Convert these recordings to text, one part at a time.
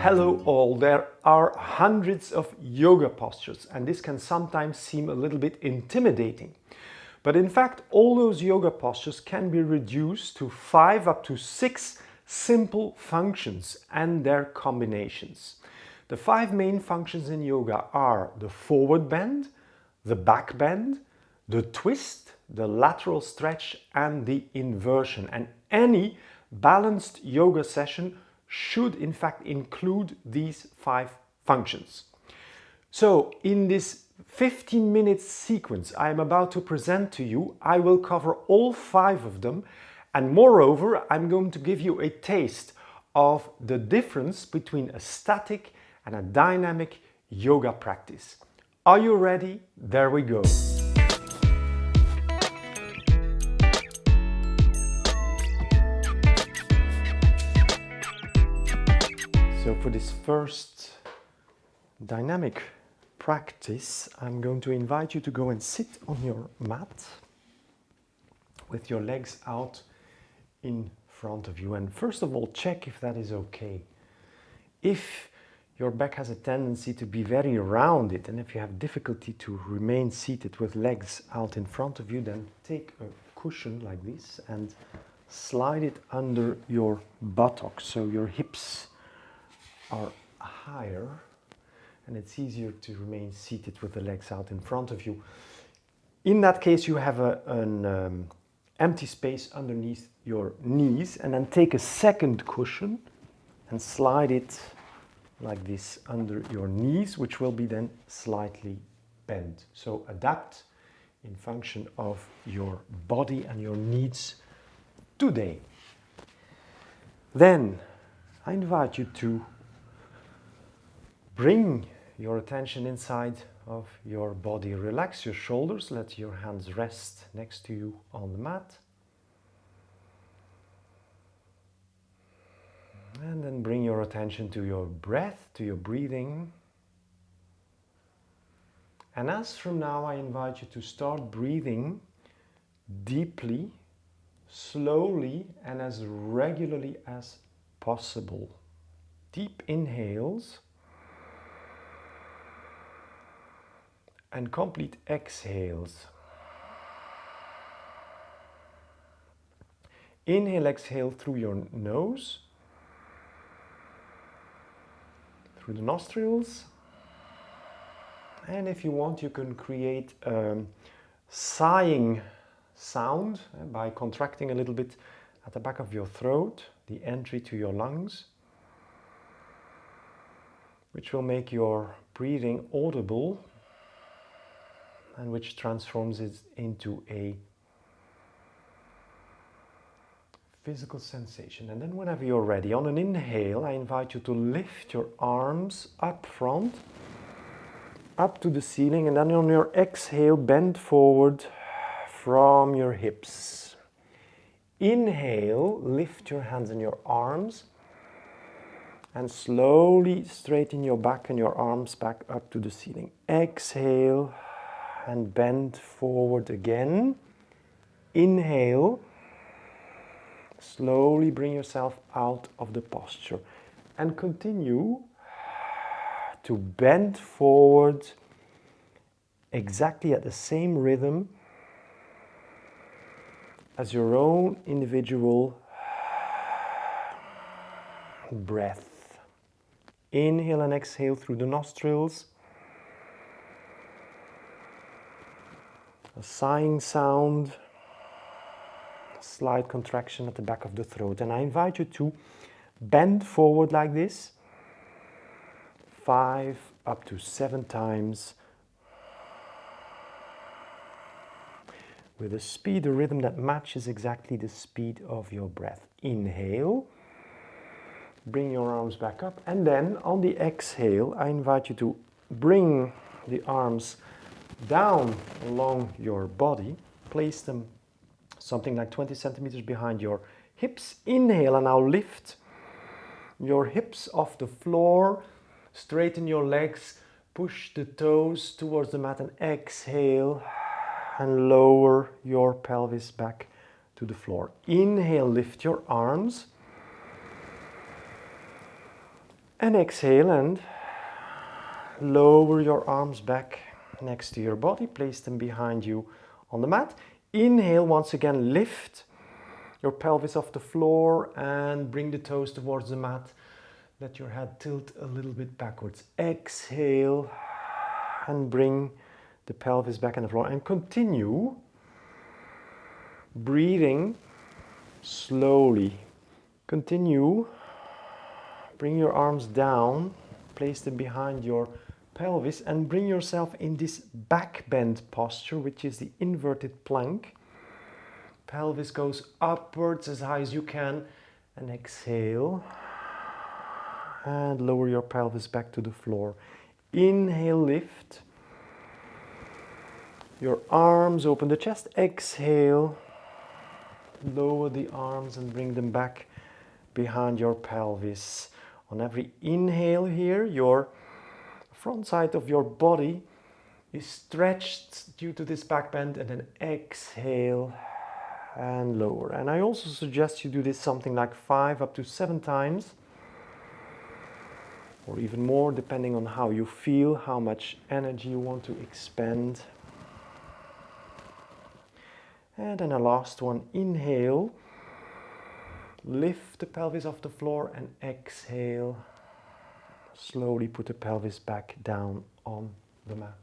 Hello all, there are hundreds of yoga postures and this can sometimes seem a little bit intimidating. But in fact, all those yoga postures can be reduced to 5 up to 6 simple functions and their combinations. The 5 main functions in yoga are the forward bend, the back bend, the twist, the lateral stretch and the inversion. And any balanced yoga session should in fact include these 5 functions. So in this 15-minute sequence I am about to present to you, I will cover all 5 of them, and moreover I'm going to give you a taste of the difference between a static and a dynamic yoga practice. Are you ready? There we go. So for this first dynamic practice, I'm going to invite you to go and sit on your mat with your legs out in front of you. And first of all, check if that is okay. If your back has a tendency to be very rounded and if you have difficulty to remain seated with legs out in front of you, then take a cushion like this and slide it under your buttocks so your hips are higher and it's easier to remain seated with the legs out in front of you. In that case, you have an empty space underneath your knees, and then take a second cushion and slide it like this under your knees, which will be then slightly bent. So adapt in function of your body and your needs today. Then I invite you to bring your attention inside of your body. Relax your shoulders, let your hands rest next to you on the mat. And then bring your attention to your breath, to your breathing. And as from now, I invite you to start breathing deeply, slowly, and as regularly as possible. Deep inhales and complete exhales. Inhale, exhale through your nose, through the nostrils, and if you want you can create a sighing sound by contracting a little bit at the back of your throat, the entry to your lungs, which will make your breathing audible and which transforms it into a physical sensation. And then whenever you're ready, on an inhale, I invite you to lift your arms up front, up to the ceiling, and then on your exhale, bend forward from your hips. Inhale, lift your hands and your arms, and slowly straighten your back and your arms back up to the ceiling. Exhale, and bend forward again. Inhale, slowly bring yourself out of the posture and continue to bend forward exactly at the same rhythm as your own individual breath. Inhale and exhale through the nostrils. A sighing sound, a slight contraction at the back of the throat. And I invite you to bend forward like this 5 up to 7 times with a speed, a rhythm that matches exactly the speed of your breath. Inhale, bring your arms back up, and then on the exhale I invite you to bring the arms down along your body, place them something like 20 centimeters behind your hips. Inhale and now lift your hips off the floor, straighten your legs, push the toes towards the mat, and exhale and lower your pelvis back to the floor. Inhale, lift your arms. And exhale and lower your arms back next to your body. Place them behind you on the mat. Inhale, once again, lift your pelvis off the floor and bring the toes towards the mat. Let your head tilt a little bit backwards. Exhale and bring the pelvis back on the floor. And continue breathing slowly. Continue. Bring your arms down. Place them behind your pelvis and bring yourself in this back bend posture, which is the inverted plank. Pelvis goes upwards as high as you can, and exhale and lower your pelvis back to the floor. Inhale, lift your arms, open the chest. Exhale, lower the arms and bring them back behind your pelvis. On every inhale here, your front side of your body is stretched due to this back bend, and then exhale and lower. And I also suggest you do this something like 5 up to 7 times, or even more, depending on how you feel, how much energy you want to expend. And then a last one, inhale, lift the pelvis off the floor, and exhale, slowly put the pelvis back down on the mat.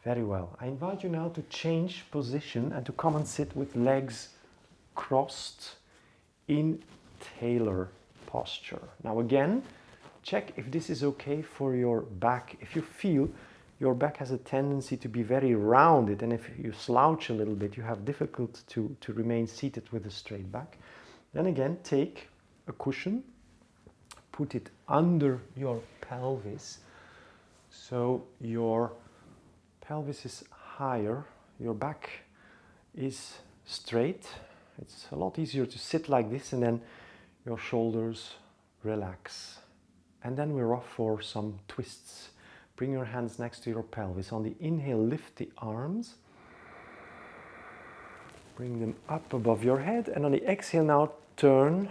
Very well. I invite you now to change position and to come and sit with legs crossed in tailor posture. Now again, check if this is okay for your back. If you feel your back has a tendency to be very rounded, and if you slouch a little bit, you have difficulty to remain seated with a straight back, then again, take a cushion, put it under your pelvis, so your pelvis is higher, your back is straight. It's a lot easier to sit like this, and then your shoulders relax. And then we're off for some twists. Bring your hands next to your pelvis. On the inhale, lift the arms. Bring them up above your head. And on the exhale now, turn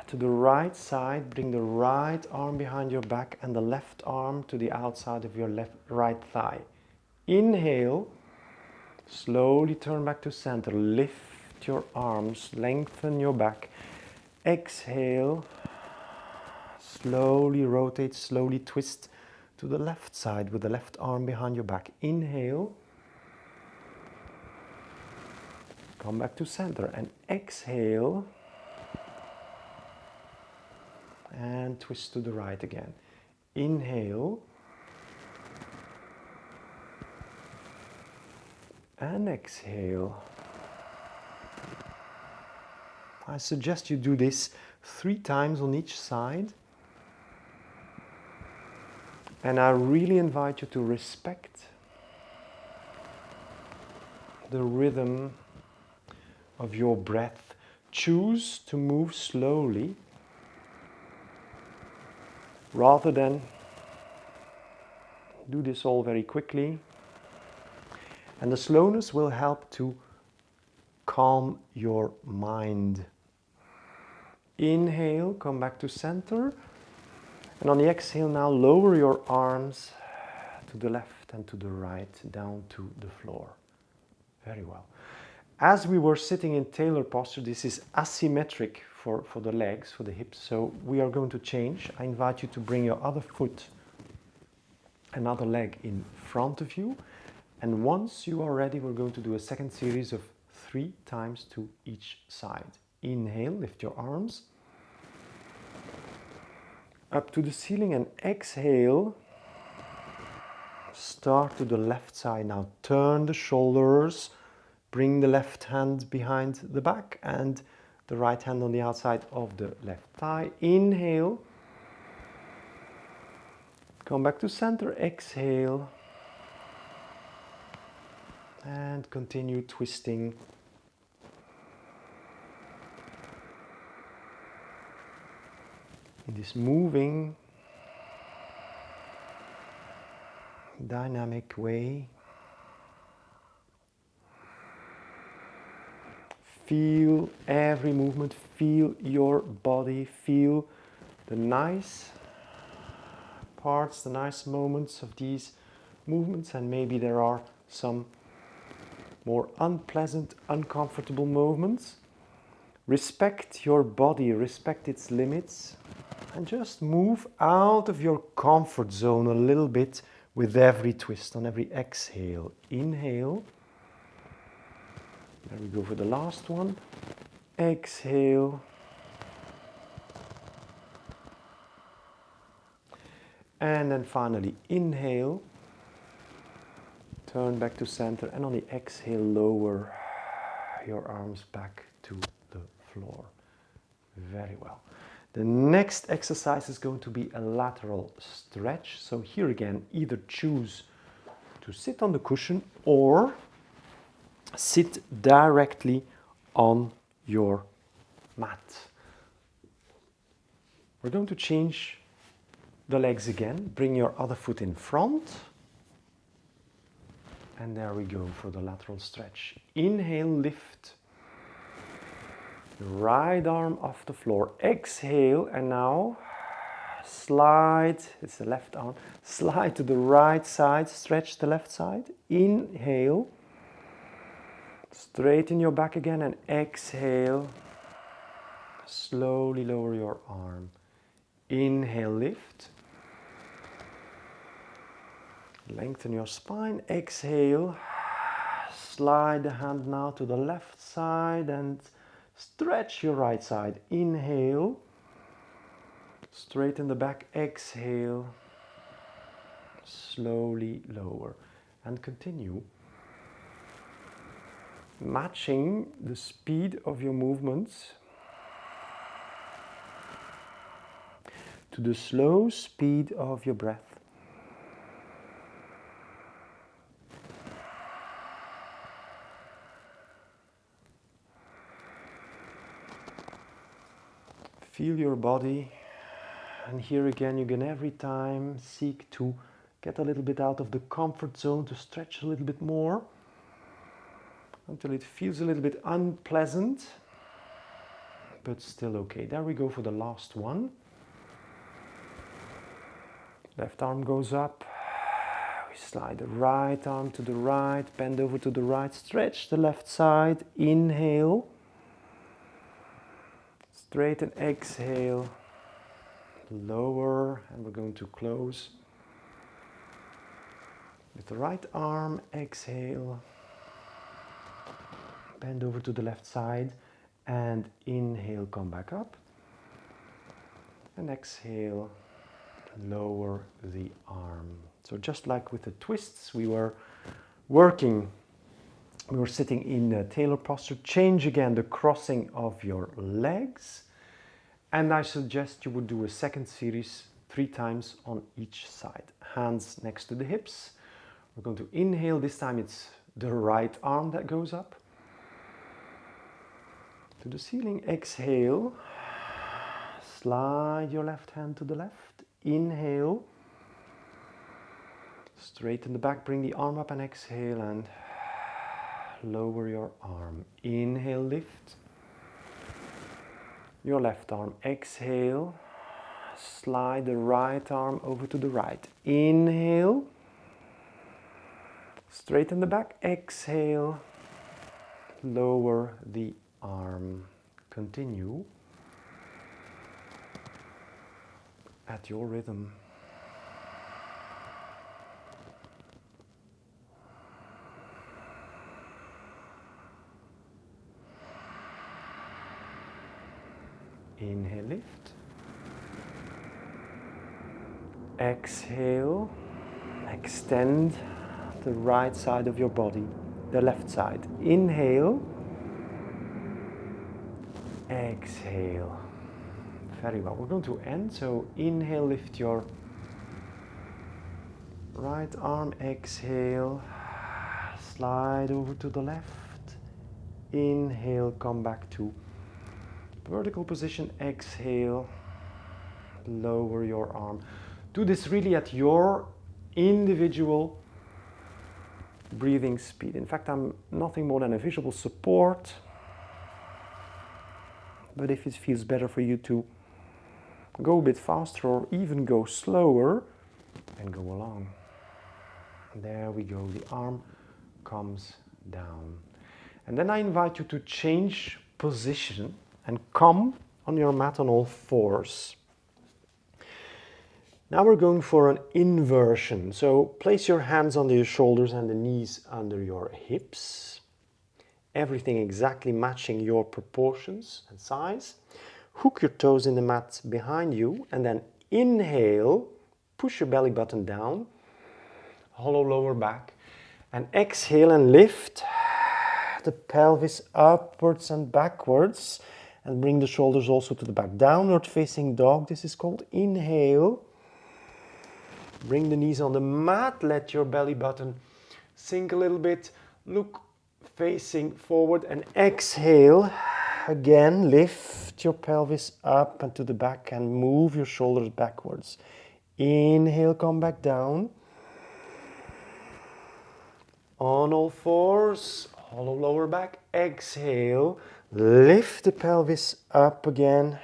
to the right side. Bring the right arm behind your back and the left arm to the outside of your right thigh. Inhale, slowly turn back to center. Lift your arms, lengthen your back. Exhale, slowly rotate, slowly twist to the left side with the left arm behind your back. Inhale, come back to center, and exhale, and twist to the right again. Inhale, and exhale. I suggest you do this 3 times on each side. And I really invite you to respect the rhythm of your breath. Choose to move slowly rather than do this all very quickly. And the slowness will help to calm your mind. Inhale, come back to center. And on the exhale now, lower your arms to the left and to the right, down to the floor. Very well. As we were sitting in tailor posture, this is asymmetric for the legs, for the hips, so we are going to change. I invite you to bring your other foot, another leg in front of you. And once you are ready, we're going to do a second series of 3 times to each side. Inhale, lift your arms up to the ceiling, and exhale, start to the left side. Now turn the shoulders, bring the left hand behind the back and the right hand on the outside of the left thigh. Inhale, come back to center, exhale, and continue twisting. In this moving, dynamic way. Feel every movement, feel your body, feel the nice parts, the nice moments of these movements, and maybe there are some more unpleasant, uncomfortable movements. Respect your body, respect its limits, and just move out of your comfort zone a little bit with every twist. On every exhale, inhale. There we go for the last one. Exhale. And then finally, inhale. Turn back to center, and on the exhale, lower your arms back to the floor. Very well. The next exercise is going to be a lateral stretch. So here again, either choose to sit on the cushion or sit directly on your mat. We're going to change the legs again. Bring your other foot in front. And there we go for the lateral stretch. Inhale, lift. Right arm off the floor. Exhale, and now slide. It's the left arm. Slide to the right side. Stretch the left side. Inhale. Straighten your back again, and exhale. Slowly lower your arm. Inhale, lift. Lengthen your spine. Exhale. Slide the hand now to the left side and stretch your right side. Inhale. Straighten the back. Exhale. Slowly lower. And continue. Matching the speed of your movements to the slow speed of your breath. Feel your body, and here again you can every time seek to get a little bit out of the comfort zone, to stretch a little bit more until it feels a little bit unpleasant, but still okay. There we go for the last one. Left arm goes up. We slide the right arm to the right, bend over to the right, stretch the left side. Inhale. Straighten, exhale. Lower, and we're going to close with the right arm. Exhale. Bend over to the left side and inhale, come back up. And exhale, lower the arm. So just like with the twists, we were sitting in a tailor posture. Change again the crossing of your legs. And I suggest you would do a second series 3 times on each side. Hands next to the hips. We're going to inhale. This time it's the right arm that goes up to the ceiling. Exhale. Slide your left hand to the left. Inhale. Straighten the back, bring the arm up, and exhale, and lower your arm. Inhale, lift. Your left arm. Exhale. Slide the right arm over to the right. Inhale. Straighten the back. Exhale. Lower the arm. Continue at your rhythm. Inhale, lift. Exhale. Extend the right side of your body, the left side. Inhale. Exhale. Very well. We're going to end. So inhale, lift your right arm. Exhale. Slide over to the left. Inhale, come back to vertical position. Exhale. Lower your arm. Do this really at your individual breathing speed. In fact, I'm nothing more than a visual support. But if it feels better for you to go a bit faster or even go slower, and go along. There we go, the arm comes down. And then I invite you to change position and come on your mat on all fours. Now we're going for an inversion. So place your hands under your shoulders and the knees under your hips. Everything exactly matching your proportions and size. Hook your toes in the mat behind you and then inhale, push your belly button down, hollow lower back, and exhale and lift the pelvis upwards and backwards and bring the shoulders also to the back. Downward facing dog, this is called. Inhale. Bring the knees on the mat, let your belly button sink a little bit, look facing forward and exhale. Again, lift your pelvis up and to the back and move your shoulders backwards. Inhale, come back down. On all fours, hollow lower back, exhale, lift the pelvis up again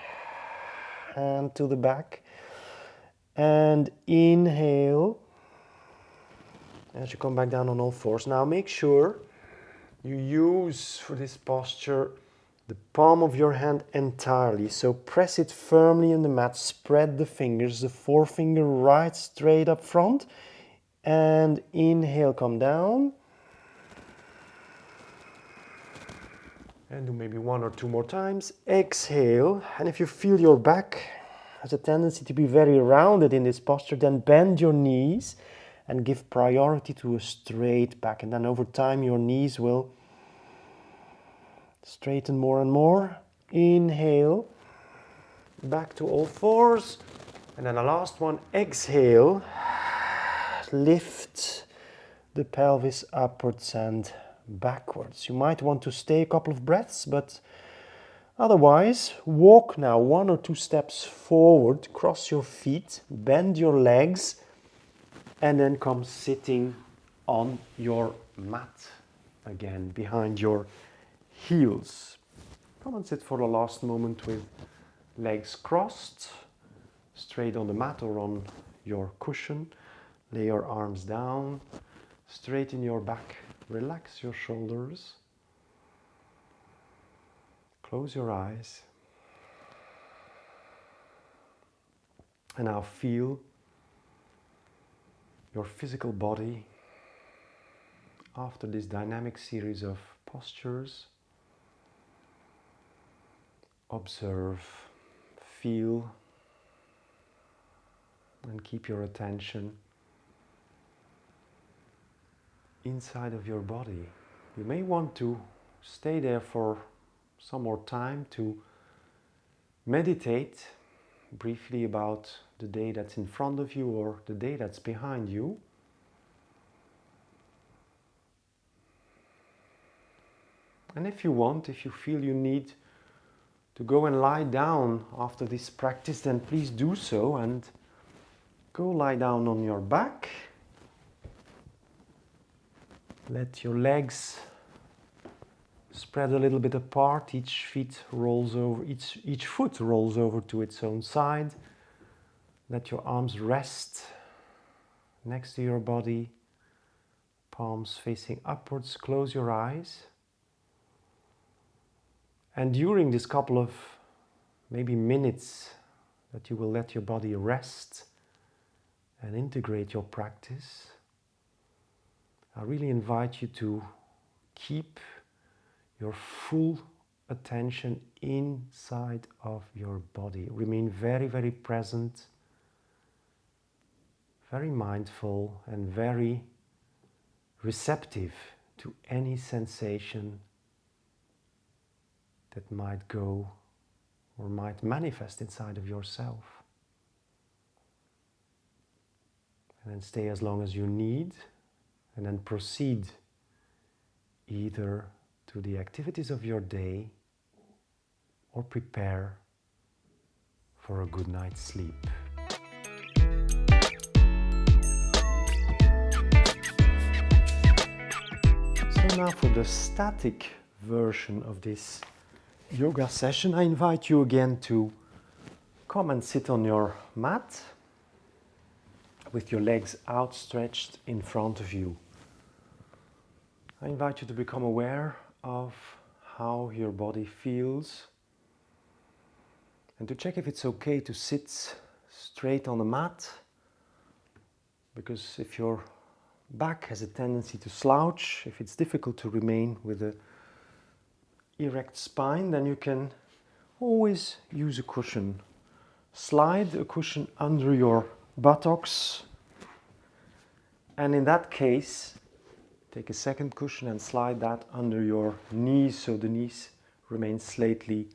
and to the back. And inhale as you come back down on all fours. Now make sure you use for this posture the palm of your hand entirely. So press it firmly in the mat, spread the fingers, the forefinger right straight up front. And inhale, come down. And do maybe one or two more times. Exhale, and if you feel your back has a tendency to be very rounded in this posture, then bend your knees and give priority to a straight back. And then over time your knees will straighten more and more. Inhale, back to all fours. And then the last one, exhale, lift the pelvis upwards and backwards. You might want to stay a couple of breaths, but otherwise, walk now 1 or 2 steps forward, cross your feet, bend your legs, and then come sitting on your mat again, behind your heels. Come and sit for the last moment with legs crossed, straight on the mat or on your cushion. Lay your arms down, straighten your back, relax your shoulders. Close your eyes and now feel your physical body after this dynamic series of postures. Observe, feel, and keep your attention inside of your body. You may want to stay there for some more time to meditate briefly about the day that's in front of you or the day that's behind you. And if you want, if you feel you need to go and lie down after this practice, then please do so and go lie down on your back. Let your legs spread a little bit apart. Each foot rolls over to its own side. Let your arms rest next to your body, palms facing upwards. Close your eyes. And during this couple of maybe minutes that you will let your body rest and integrate your practice, I really invite you to keep your full attention inside of your body. Remain very, very present, very mindful, and very receptive to any sensation that might go or might manifest inside of yourself. And then stay as long as you need, and then proceed either to the activities of your day or prepare for a good night's sleep. So now for the static version of this yoga session, I invite you again to come and sit on your mat with your legs outstretched in front of you. I invite you to become aware of how your body feels and to check if it's okay to sit straight on the mat, because if your back has a tendency to slouch, if it's difficult to remain with an erect spine, then you can always use a cushion. Slide a cushion under your buttocks, and in that case take a second cushion and slide that under your knees so the knees remain slightly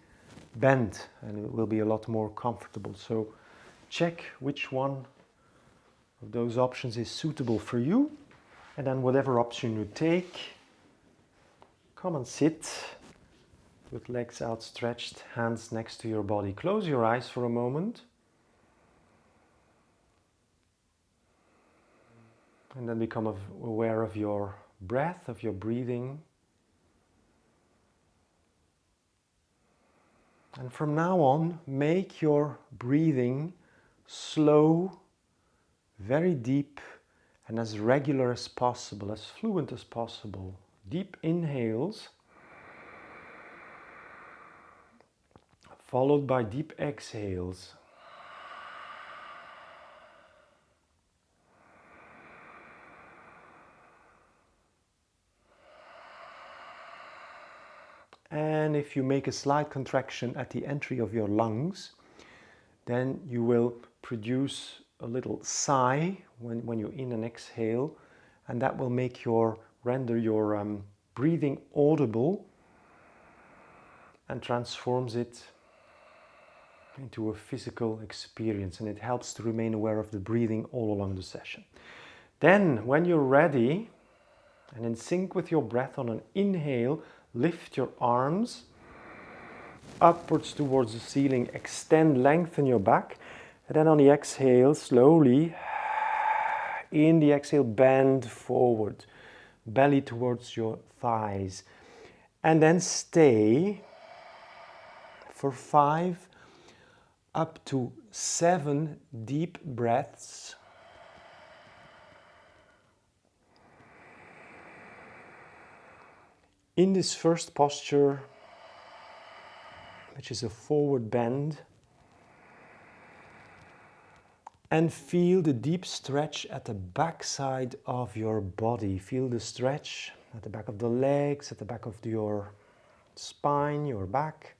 bent and it will be a lot more comfortable. So check which one of those options is suitable for you, and then whatever option you take, come and sit with legs outstretched, hands next to your body. Close your eyes for a moment. And then become aware of your breath, of your breathing. And from now on, make your breathing slow, very deep, and as regular as possible, as fluent as possible. Deep inhales, followed by deep exhales. And if you make a slight contraction at the entry of your lungs, then you will produce a little sigh when you in and exhale, and that will render your breathing audible and transforms it into a physical experience, and it helps to remain aware of the breathing all along the session. Then, when you're ready and in sync with your breath, on an inhale, lift your arms upwards towards the ceiling, extend, lengthen your back, and then on the exhale, slowly, in the exhale, bend forward, belly towards your thighs, and then stay for 5 up to 7 deep breaths. In this first posture, which is a forward bend, and feel the deep stretch at the back side of your body. Feel the stretch at the back of the legs, at the back of your spine, your back.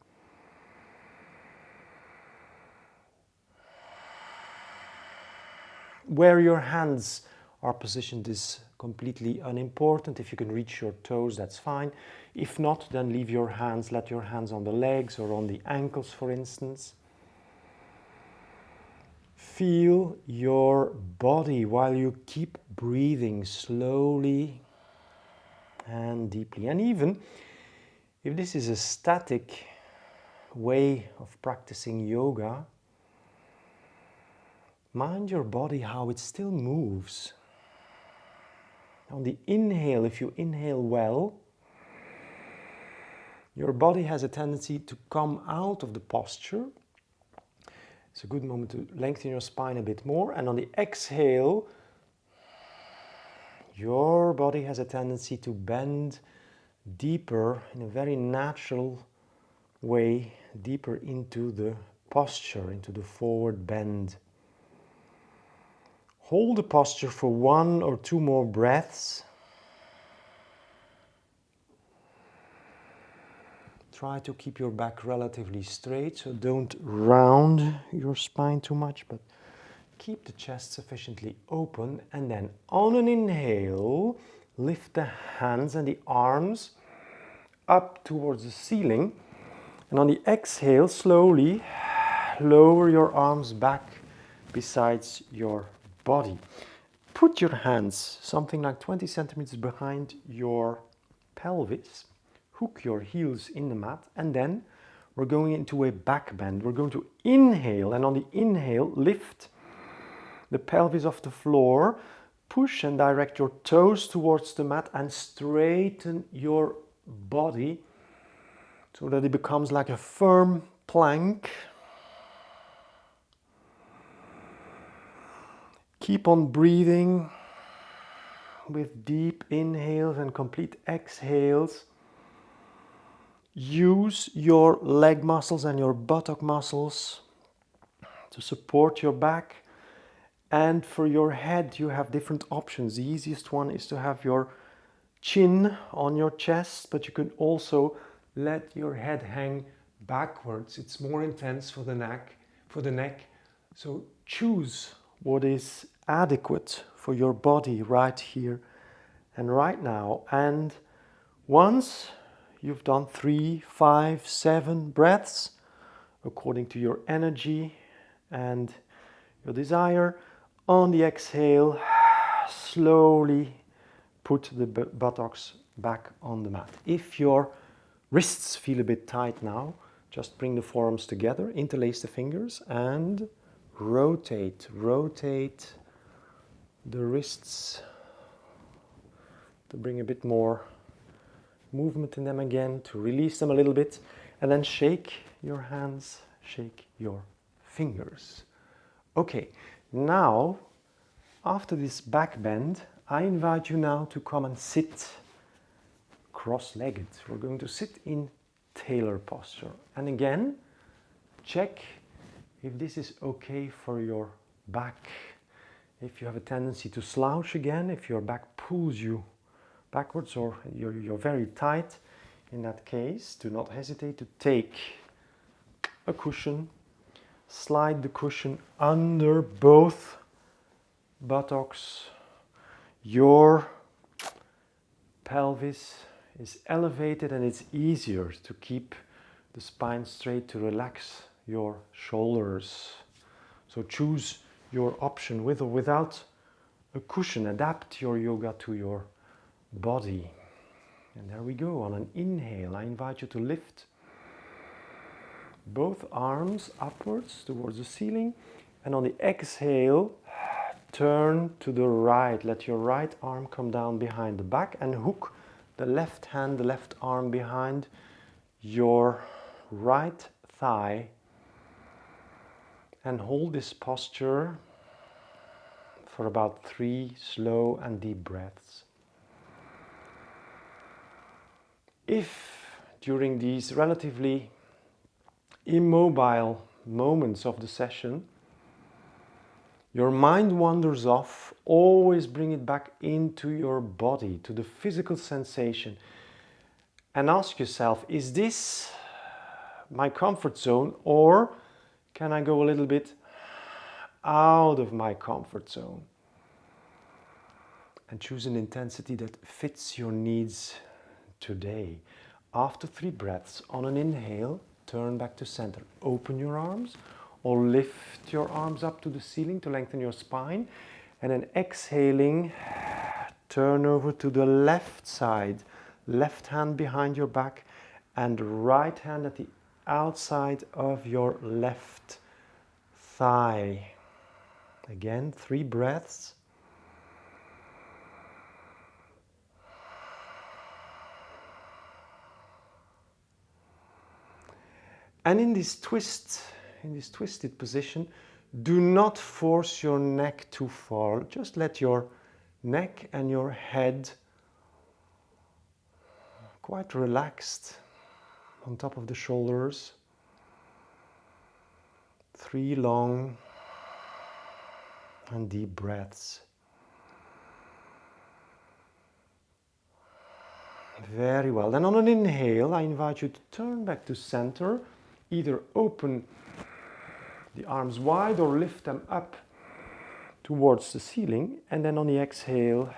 Where your hands are positioned is completely unimportant. If you can reach your toes, that's fine. If not, then leave your hands, let your hands on the legs or on the ankles, for instance. Feel your body while you keep breathing slowly and deeply. And even if this is a static way of practicing yoga, mind your body how it still moves. On the inhale, if you inhale well, your body has a tendency to come out of the posture. It's a good moment to lengthen your spine a bit more. And on the exhale, your body has a tendency to bend deeper in a very natural way, deeper into the posture, into the forward bend. Hold the posture for 1 or 2 more breaths. Try to keep your back relatively straight, so don't round your spine too much, but keep the chest sufficiently open. And then on an inhale, lift the hands and the arms up towards the ceiling. And on the exhale, slowly lower your arms back besides your body. Put your hands something like 20 centimeters behind your pelvis. Hook your heels in the mat, and then we're going into a back bend. We're going to inhale, and on the inhale, lift the pelvis off the floor, push and direct your toes towards the mat, and straighten your body so that it becomes like a firm plank. Keep on breathing with deep inhales and complete exhales. Use your leg muscles and your buttock muscles to support your back. And for your head, you have different options. The easiest one is to have your chin on your chest, but you can also let your head hang backwards. It's more intense for the neck. So choose what is adequate for your body right here and right now. And once you've done 3, 5, 7 breaths, according to your energy and your desire, on the exhale, slowly put the buttocks back on the mat. If your wrists feel a bit tight now, just bring the forearms together, interlace the fingers and rotate the wrists to bring a bit more movement in them again, to release them a little bit, and then shake your hands, shake your fingers. Okay, now after this back bend, I invite you now to come and sit cross-legged. We're going to sit in tailor posture. And again, check if this is okay for your back. If you have a tendency to slouch again, if your back pulls you backwards or you're very tight, in that case, do not hesitate to take a cushion, slide the cushion under both buttocks. Your pelvis is elevated and it's easier to keep the spine straight, to relax your shoulders. So choose your option with or without a cushion. Adapt your yoga to your body. And there we go. On an inhale, I invite you to lift both arms upwards towards the ceiling. And on the exhale, turn to the right. Let your right arm come down behind the back and hook the left hand, the left arm behind your right thigh. And hold this posture for about 3 slow and deep breaths. If during these relatively immobile moments of the session your mind wanders off, always bring it back into your body, to the physical sensation, and ask yourself, is this my comfort zone, or can I go a little bit out of my comfort zone? And choose an intensity that fits your needs today. After 3 breaths, on an inhale, turn back to center. Open your arms or lift your arms up to the ceiling to lengthen your spine. And then exhaling, turn over to the left side. Left hand behind your back and right hand at the outside of your left thigh. Again, 3 breaths. And in this twisted position, do not force your neck too far. Just let your neck and your head quite relaxed on top of the shoulders. 3 long and deep breaths. Very well. Then on an inhale, I invite you to turn back to center. Either open the arms wide or lift them up towards the ceiling. And then on the exhale,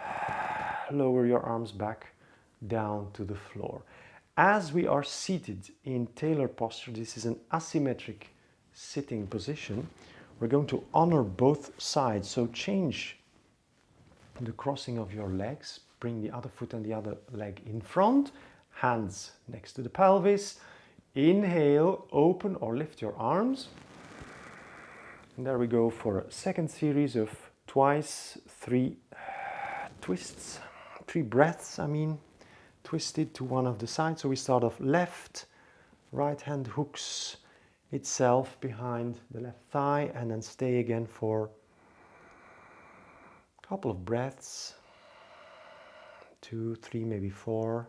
lower your arms back down to the floor. As we are seated in tailor posture, this is an asymmetric sitting position. We're going to honor both sides. So change the crossing of your legs. Bring the other foot and the other leg in front. Hands next to the pelvis. Inhale, open or lift your arms. And there we go for a second series of twice 3 twists, 3 breaths, twisted to one of the sides. So we start off left, right hand hooks itself behind the left thigh and then stay again for Couple of breaths, 2, 3, maybe 4.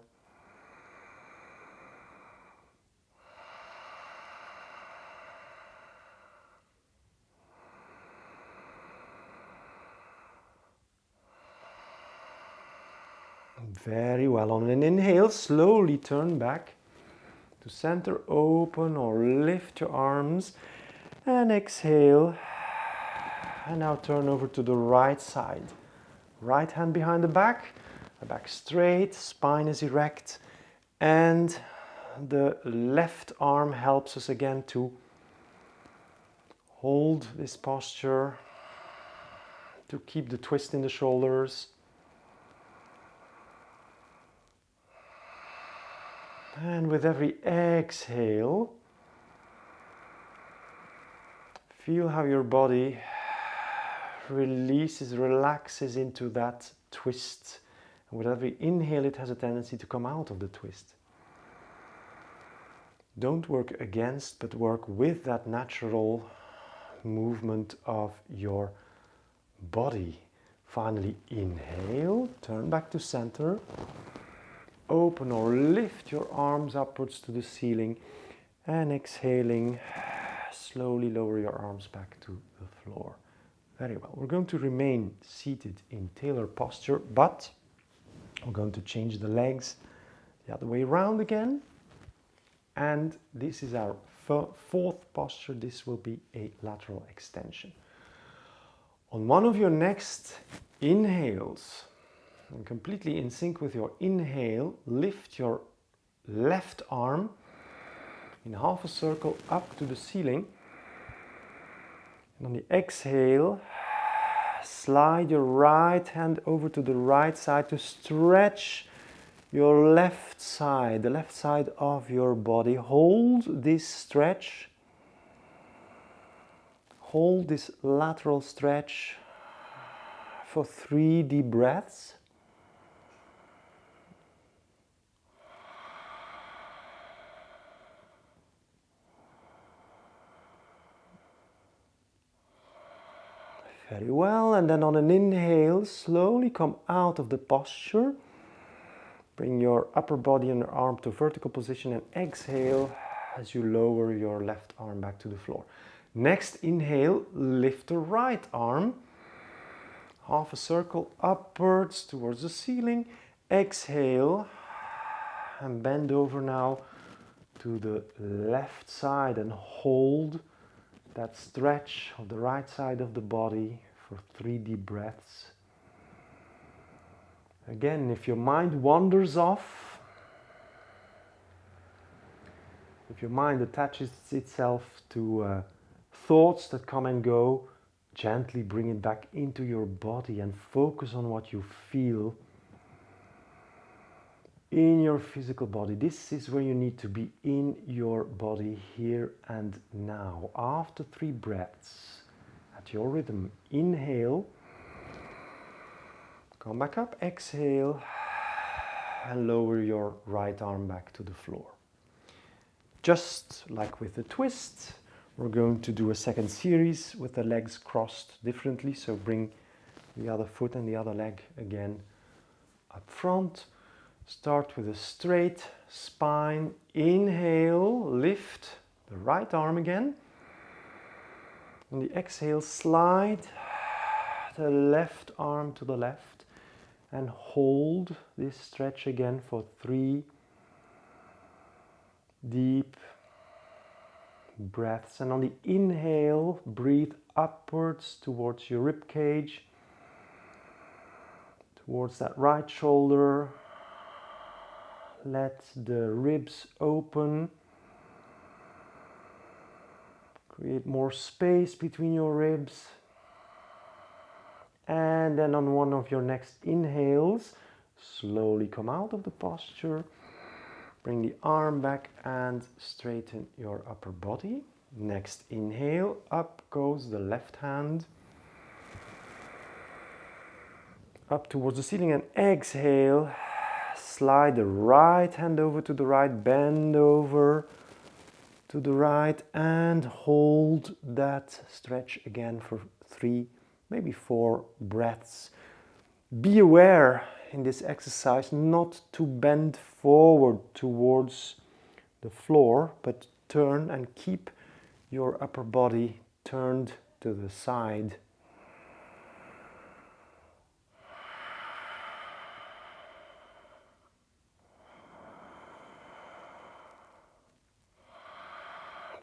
Very well. On an inhale, slowly turn back to center, open or lift your arms, and exhale. And now turn over to the right side. Right hand behind the back straight, spine is erect, and the left arm helps us again to hold this posture, to keep the twist in the shoulders. And with every exhale, feel how your body releases, relaxes into that twist. And with every inhale, it has a tendency to come out of the twist. Don't work against, but work with that natural movement of your body. Finally, inhale, turn back to center. Open or lift your arms upwards to the ceiling, and exhaling, slowly lower your arms back to the floor. Very well. We're going to remain seated in tailor posture, but we're going to change the legs the other way around again. And this is our fourth posture. This will be a lateral extension. On one of your next inhales, and completely in sync with your inhale, lift your left arm in half a circle up to the ceiling. And on the exhale, slide your right hand over to the right side to stretch your left side, the left side of your body. Hold this stretch. Hold this lateral stretch for 3 deep breaths. Very well, and then on an inhale, slowly come out of the posture. Bring your upper body and your arm to vertical position, and exhale as you lower your left arm back to the floor. Next inhale, lift the right arm, half a circle upwards towards the ceiling. Exhale, and bend over now to the left side and hold that stretch of the right side of the body for 3 deep breaths. Again, if your mind wanders off, if your mind attaches itself to thoughts that come and go, gently bring it back into your body and focus on what you feel in your physical body. This is where you need to be, in your body, here and now. After 3 breaths, at your rhythm, inhale, come back up, exhale, and lower your right arm back to the floor. Just like with the twist, we're going to do a second series with the legs crossed differently. So bring the other foot and the other leg again up front. Start with a straight spine. Inhale, lift the right arm again. On the exhale, slide the left arm to the left and hold this stretch again for 3 deep breaths. And on the inhale, breathe upwards towards your rib cage, towards that right shoulder. Let the ribs open. Create more space between your ribs. And then on one of your next inhales, slowly come out of the posture. Bring the arm back and straighten your upper body. Next inhale, up goes the left hand. Up towards the ceiling, and exhale. Slide the right hand over to the right, bend over to the right and hold that stretch again for 3 maybe 4 breaths. Be aware in this exercise not to bend forward towards the floor, but turn and keep your upper body turned to the side.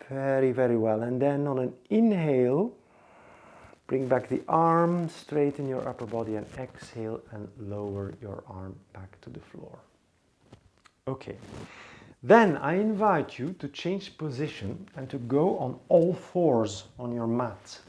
Very, very well. And then on an inhale, bring back the arm, straighten your upper body, and exhale and lower your arm back to the floor. Okay. Then I invite you to change position and to go on all fours on your mat.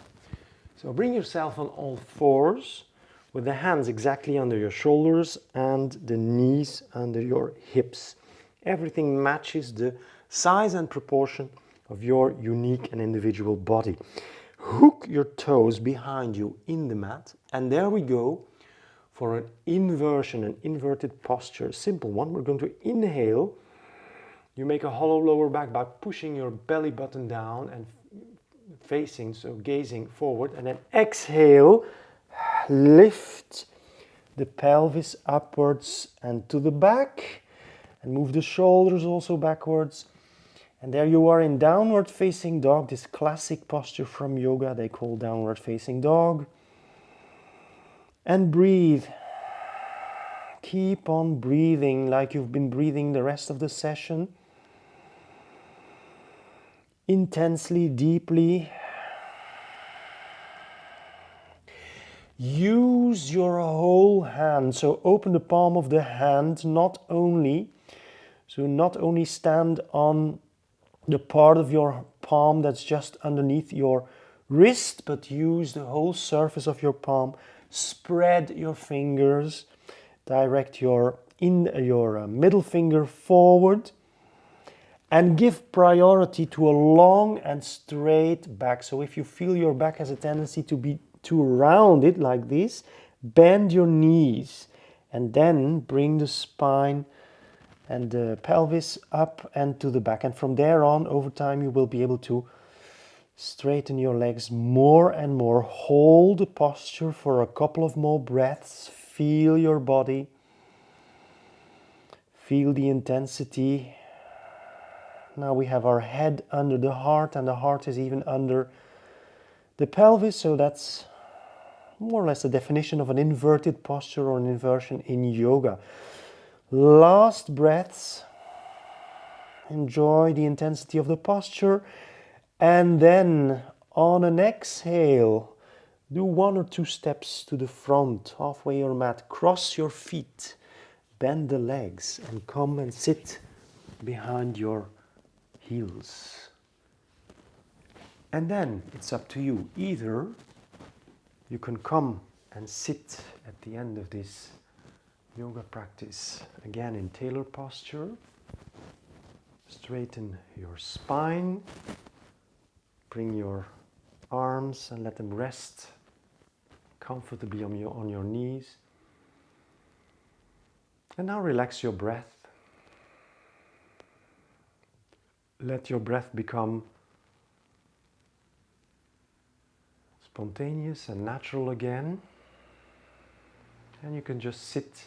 So bring yourself on all fours with the hands exactly under your shoulders and the knees under your hips. Everything matches the size and proportion of your unique and individual body. Hook your toes behind you in the mat, and there we go for an inversion, an inverted posture. Simple one. We're going to inhale. You make a hollow lower back by pushing your belly button down and facing, so gazing forward, and then exhale, lift the pelvis upwards and to the back, and move the shoulders also backwards. And there you are in downward facing dog, this classic posture from yoga they call downward facing dog. And breathe. Keep on breathing like you've been breathing the rest of the session. Intensely, deeply. Use your whole hand, so open the palm of the hand, not only stand on the part of your palm that's just underneath your wrist, but use the whole surface of your palm. Spread your fingers, direct your middle finger forward, and give priority to a long and straight back. So if you feel your back has a tendency to be too rounded like this, bend your knees and then bring the spine and the pelvis up and to the back. And from there on, over time, you will be able to straighten your legs more and more. Hold the posture for a couple of more breaths. Feel your body. Feel the intensity. Now we have our head under the heart, and the heart is even under the pelvis. So that's more or less the definition of an inverted posture or an inversion in yoga. Last breaths. Enjoy the intensity of the posture. And then on an exhale, do 1 or 2 steps to the front, halfway your mat. Cross your feet, bend the legs, and come and sit behind your heels. And then it's up to you. Either you can come and sit at the end of this yoga practice again in tailor posture. Straighten your spine. Bring your arms and let them rest comfortably on your knees. And now relax your breath. Let your breath become spontaneous and natural again. And you can just sit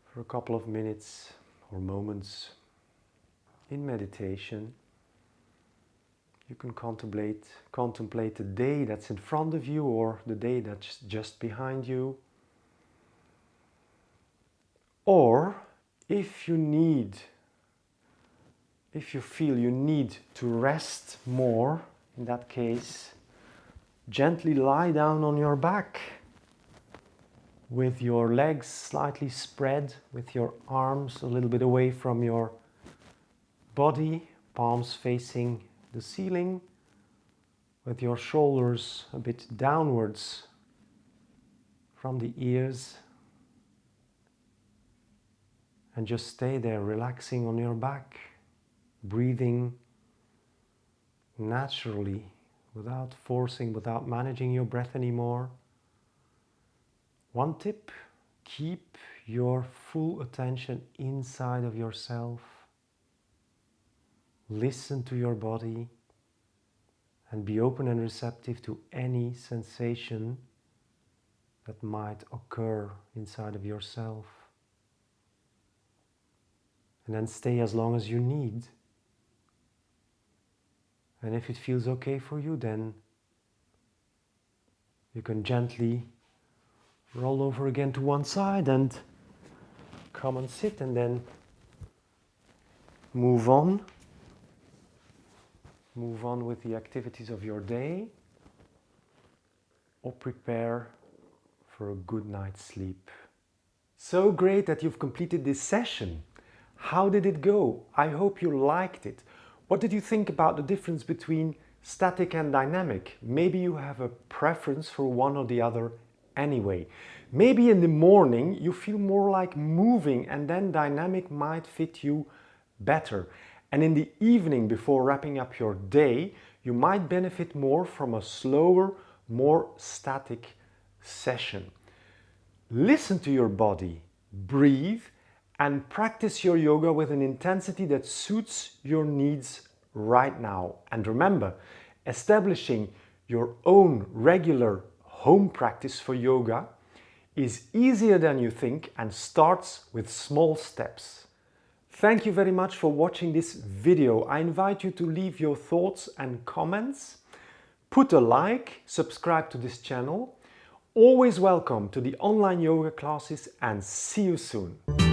for a couple of minutes or moments in meditation. You can contemplate the day that's in front of you or the day that's just behind you. Or if you feel you need to rest more, in that case, gently lie down on your back with your legs slightly spread, with your arms a little bit away from your body, palms facing the ceiling, with your shoulders a bit downwards from the ears, and just stay there relaxing on your back, breathing naturally without forcing, without managing your breath anymore. One tip: keep your full attention inside of yourself. Listen to your body and be open and receptive to any sensation that might occur inside of yourself. And then stay as long as you need. And if it feels okay for you, then you can gently roll over again to one side and come and sit, and then move on. Move on with the activities of your day, or prepare for a good night's sleep. So great that you've completed this session. How did it go? I hope you liked it. What did you think about the difference between static and dynamic? Maybe you have a preference for one or the other anyway. Maybe in the morning you feel more like moving, and then dynamic might fit you better. And in the evening, before wrapping up your day, you might benefit more from a slower, more static session. Listen to your body, breathe, and practice your yoga with an intensity that suits your needs right now. And remember, establishing your own regular home practice for yoga is easier than you think and starts with small steps. Thank you very much for watching this video. I invite you to leave your thoughts and comments. Put a like, subscribe to this channel. Always welcome to the online yoga classes, and see you soon.